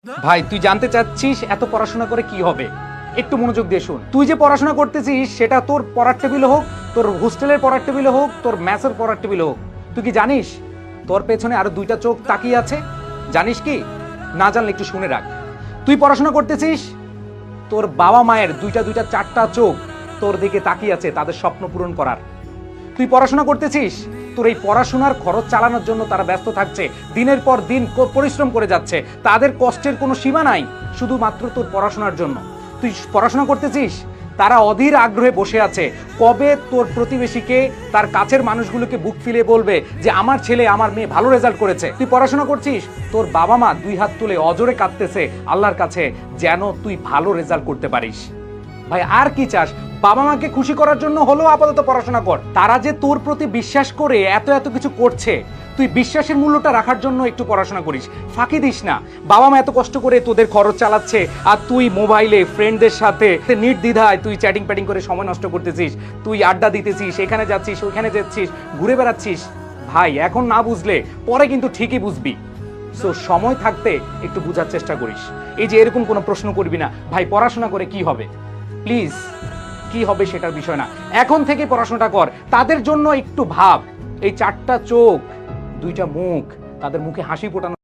ভাই তুই জানতে চাচ্ছিস এত পড়াশোনা করে কি হবে? একটু মনোযোগ দিয়ে শুন। তুই যে পড়াশোনা করতেছিস সেটা তোর পড়ার টেবিলে হোক, তোর হোস্টেলের পড়ার টেবিলে হোক, তোর ম্যাথের পড়ার টেবিলে হোক, তুই কি জানিস তোর পেছনে আরো দুইটা চোখ তাকিয়ে আছে? জানিস কি? না জানলে একটু শুনে রাখ। তুই পড়াশোনা করতেছিস, তোর বাবা মায়ের দুইটা দুইটা চারটা চোখ তোর দিকে তাকিয়ে আছে তাদের স্বপ্ন পূরণ করার। তুই পড়াশোনা করতেছিস, তোর এই পড়াশোনার খরচ চালানোর জন্য তারা ব্যস্ত থাকছে, দিনের পর দিন পরিশ্রম করে যাচ্ছে, তাদের কষ্টের কোনো সীমা নাই শুধুমাত্র তোর পড়াশোনার জন্য। তুই পড়াশোনা করতেছিস, তারা অধীর আগ্রহে বসে আছে কবে তোর প্রতিবেশীকে, তার কাছের মানুষগুলোকে বুক ফিলে বলবে যে আমার ছেলে আমার মেয়ে ভালো রেজাল্ট করেছে। তুই পড়াশোনা করছিস, তোর বাবা মা দুই হাত তুলে অজরে কাঁদতেছে আল্লাহর কাছে যেন তুই ভালো রেজাল্ট করতে পারিস। ভাই আর কি চাস? বাবা মাকে খুশি করার জন্য হলেও আপাতত পড়াশোনা কর। তারা যে তোর প্রতি বিশ্বাস করে এত এত কিছু করছে, তুই বিশ্বাসের মূল্যটা রাখার জন্য একটু পড়াশোনা করিস, ফাঁকি দিস না। বাবা মা এত কষ্ট করে তোদের খরচ চালাচ্ছে আর তুই মোবাইলে ফ্রেন্ডদের সাথে নির্দ্বিধায় তুই চ্যাটিং প্যাটিং করে সময় নষ্ট করতেছিস, তুই আড্ডা দিতেছিস, এখানে যাচ্ছিস ওইখানে যাচ্ছিস, ঘুরে বেড়াচ্ছিস। ভাই এখন না বুঝলে পরে কিন্তু ঠিকই বুঝবি। সো সময় থাকতে একটু বোঝার চেষ্টা করিস। এই যে এরকম কোনো প্রশ্ন করবি না ভাই পড়াশোনা করে কি হবে, প্লিজ। কি হবে সেটার বিষয় না, এখন থেকে পড়াশোনাটা কর। তাদের জন্য একটু ভাব, এই চারটা চোখ দুইটা মুখ, তাদের মুখে হাসি ফোটানোর